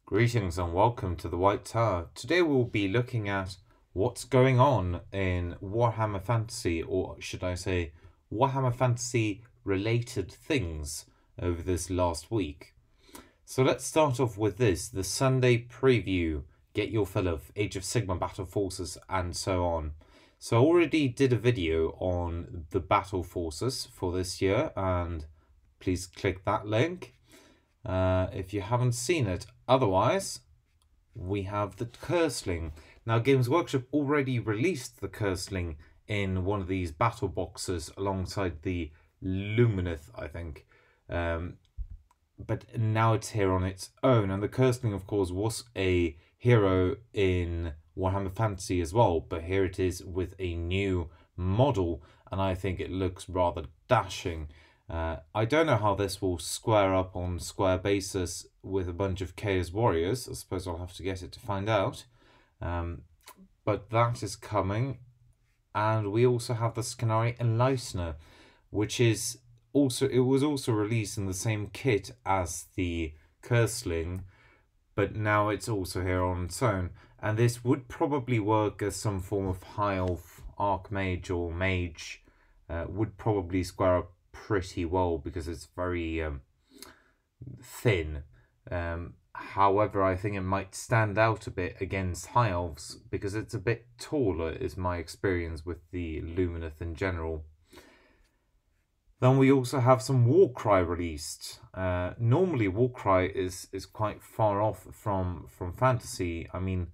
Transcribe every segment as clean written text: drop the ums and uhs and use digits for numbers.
Greetings and welcome to the White Tower. Today we'll be looking at what's going on in Warhammer Fantasy, or should I say Warhammer Fantasy related things over this last week. So let's start off with this, the Sunday preview. Get your fill of Age of Sigmar, Battleforces and so on. So I already did a video on the Battleforces for this year, and please click that link if you haven't seen it. Otherwise, we have the Changeling. Now, Games Workshop already released the Changeling in one of these battle boxes alongside the Lumineth, I think. But now it's here on its own. And the Changeling, of course, was a hero in Warhammer Fantasy as well. But here it is with a new model. And I think it looks rather dashing. I don't know how this will square up on square basis with a bunch of Chaos Warriors. I suppose I'll have to get it to find out. But that is coming. And we also have the Scinari Enlightener, which is also, it was also released in the same kit as the Changeling, but now it's also here on its own. And this would probably work as some form of high elf archmage or mage. Would probably square up pretty well because it's very thin. However, I think it might stand out a bit against high elves because it's a bit taller, is my experience with the Lumineth in general. Then we also have some Warcry released. Normally Warcry is quite far off from Fantasy. I mean,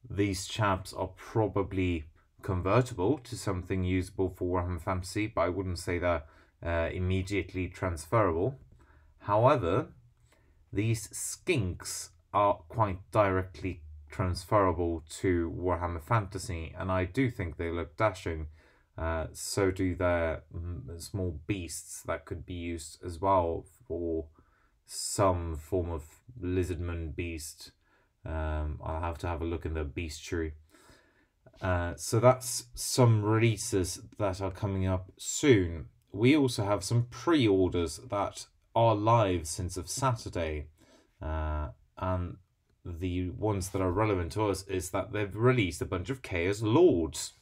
these chaps are probably convertible to something usable for Warhammer Fantasy, but I wouldn't say they're immediately transferable. However, these skinks are quite directly transferable to Warhammer Fantasy, and I do think they look dashing. So do their small beasts that could be used as well for some form of lizardman beast. I'll have to have a look in the bestiary. So that's some releases that are coming up soon. We also have some pre-orders that are live since of Saturday. And the ones that are relevant to us is that they've released a bunch of Chaos Lords.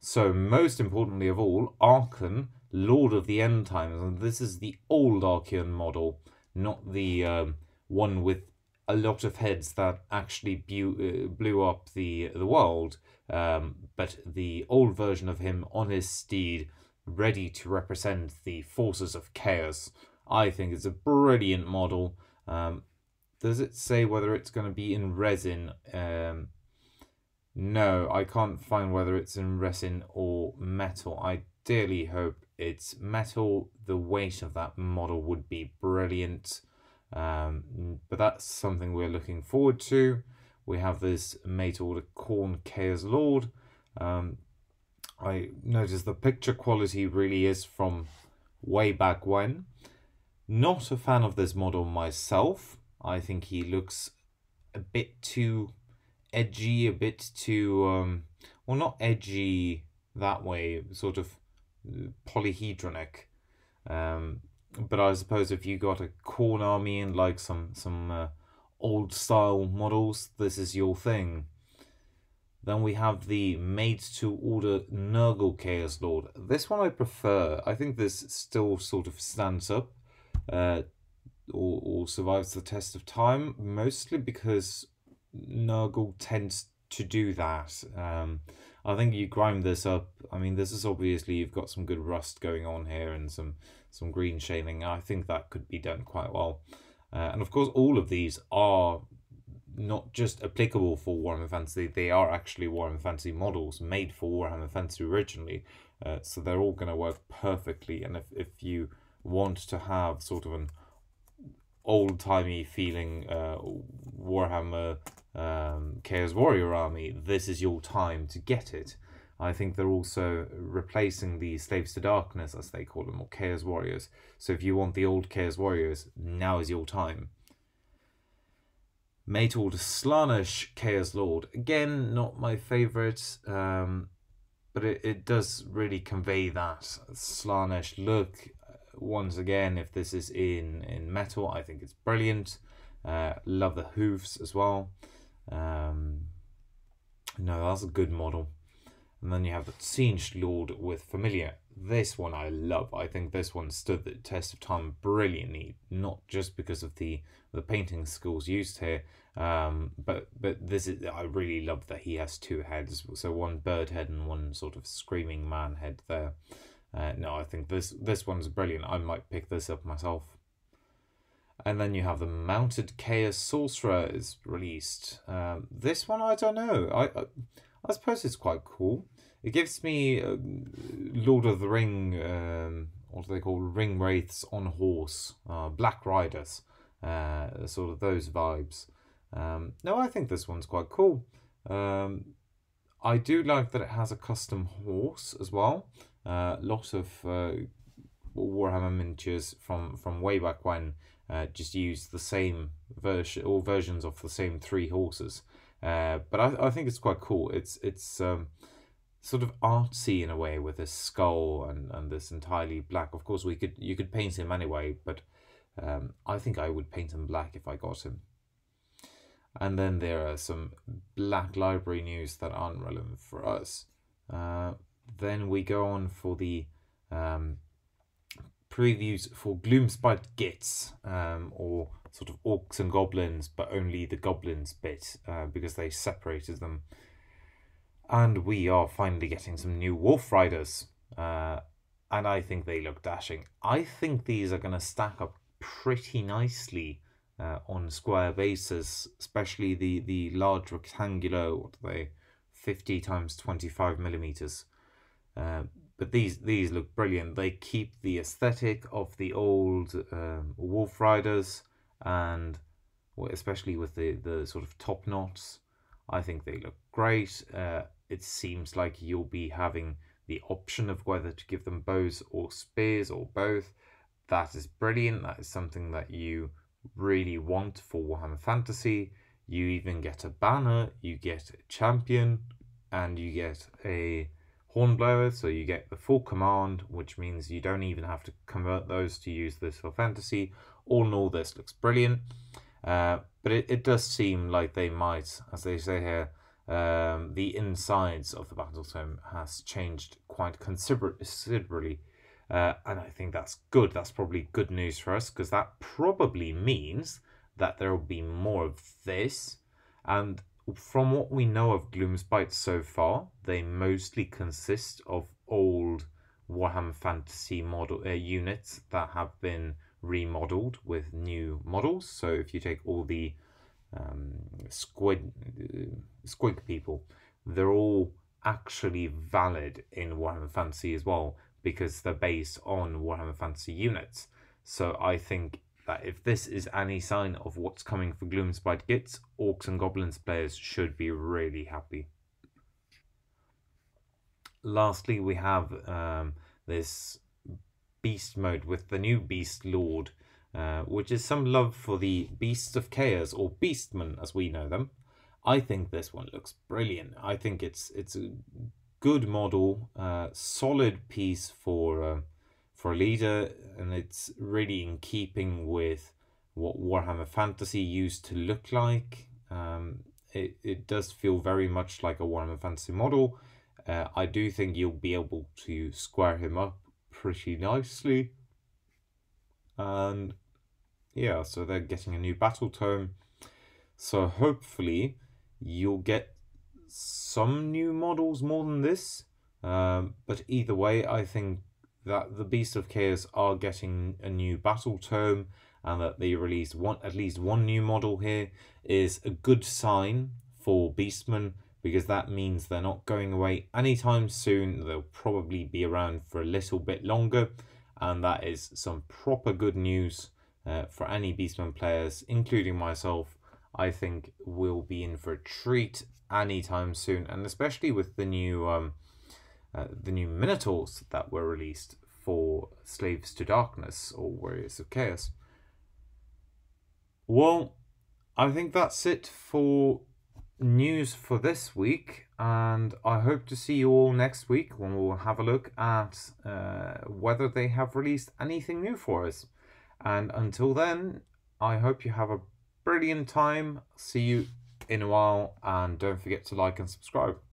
So most importantly of all, Archaon, Lord of the End Times. And this is the old Archaon model, not the one with a lot of heads that actually blew up the world. But the old version of him on his steed, ready to represent the forces of chaos. I think it's a brilliant model. Does it say whether it's going to be in resin? No, I can't find whether it's in resin or metal. I dearly hope it's metal. The weight of that model would be brilliant. But that's something we're looking forward to. We have this made-to-order Khorne Chaos Lord. I noticed the picture quality really is from way back when. Not a fan of this model myself. I think he looks a bit too edgy, a bit too, well, not edgy that way, sort of polyhedronic. But I suppose if you got a Khorne army and like some old style models, this is your thing. Then we have the made-to-order Nurgle Chaos Lord. This one I prefer. I think this still sort of stands up or survives the test of time, mostly because Nurgle tends to do that. I think you grind this up. I mean, this is obviously, you've got some good rust going on here and some green shading. I think that could be done quite well. And of course, all of these are not just applicable for Warhammer Fantasy, they are actually Warhammer Fantasy models made for Warhammer Fantasy originally. So they're all going to work perfectly. And if you want to have sort of an old-timey feeling Warhammer Chaos Warrior army, this is your time to get it. I think they're also replacing the Slaves to Darkness, as they call them, or Chaos Warriors. So if you want the old Chaos Warriors, now is your time. Made-to-order Slaanesh Chaos Lord. Again, not my favourite, but it does really convey that Slaanesh look. Once again, if this is in metal, I think it's brilliant. Love the hooves as well. No, that's a good model. And then you have the Siege Lord with Familiar. This one I love. I think this one stood the test of time brilliantly, not just because of the painting skills used here, but this is, I really love that he has two heads, so one bird head and one sort of screaming man head there. No, I think this one's brilliant. I might pick this up myself. And then you have the Mounted Chaos Sorcerer is released. This one I don't know. I suppose it's quite cool. It gives me Lord of the Ring, what do they call, Ring Wraiths on horse, Black Riders, sort of those vibes. No, I think this one's quite cool. I do like that it has a custom horse as well. Lot of Warhammer miniatures from way back when just use the same version or versions of the same three horses. But I think it's quite cool. It's sort of artsy in a way with this skull and this entirely black. Of course, you could paint him anyway, but I think I would paint him black if I got him. And then there are some Black Library news that aren't relevant for us. Then we go on for the previews for Gloomspite Gits, or sort of Orcs and Goblins, but only the Goblins bit, because they separated them. And we are finally getting some new Wolf Riders, and I think they look dashing. I think these are going to stack up pretty nicely on square bases, especially the large rectangular, what are they, 50 times 25 millimeters. But these look brilliant. They keep the aesthetic of the old Wolf Riders, and especially with the sort of top knots, I think they look great. It seems like you'll be having the option of whether to give them bows or spears or both. That is brilliant. That is something that you really want for Warhammer Fantasy. You even get a banner, you get a champion, and you get a Hornblower, so you get the full command, which means you don't even have to convert those to use this for Fantasy. All in all, this looks brilliant. But it does seem like they might, as they say here, the insides of the battle tome has changed quite considerably. And I think that's good. That's probably good news for us, because that probably means that there will be more of this. And from what we know of Gloomspite so far, they mostly consist of old Warhammer Fantasy model units that have been remodeled with new models. So if you take all the squig people, they're all actually valid in Warhammer Fantasy as well, because they're based on Warhammer Fantasy units. So I think that if this is any sign of what's coming for Gloomspite Gits, Orcs and Goblins players should be really happy. Lastly, we have this Beast mode with the new Beast Lord, which is some love for the Beasts of Chaos, or Beastmen as we know them. I think this one looks brilliant. I think it's a good model, solid piece for a leader, and it's really in keeping with what Warhammer Fantasy used to look like. It does feel very much like a Warhammer Fantasy model. I do think you'll be able to square him up pretty nicely. And yeah, so they're getting a new battle tome. So hopefully you'll get some new models more than this. But either way, I think that the Beasts of Chaos are getting a new battle tome, and that they released at least one new model here is a good sign for Beastmen, because that means they're not going away anytime soon. They'll probably be around for a little bit longer, and that is some proper good news for any Beastmen players, including myself. I think we'll be in for a treat anytime soon, and especially with the new Minotaurs that were released for Slaves to Darkness, or Warriors of Chaos. Well, I think that's it for news for this week, and I hope to see you all next week when we'll have a look at whether they have released anything new for us. And until then, I hope you have a brilliant time. See you in a while, and don't forget to like and subscribe.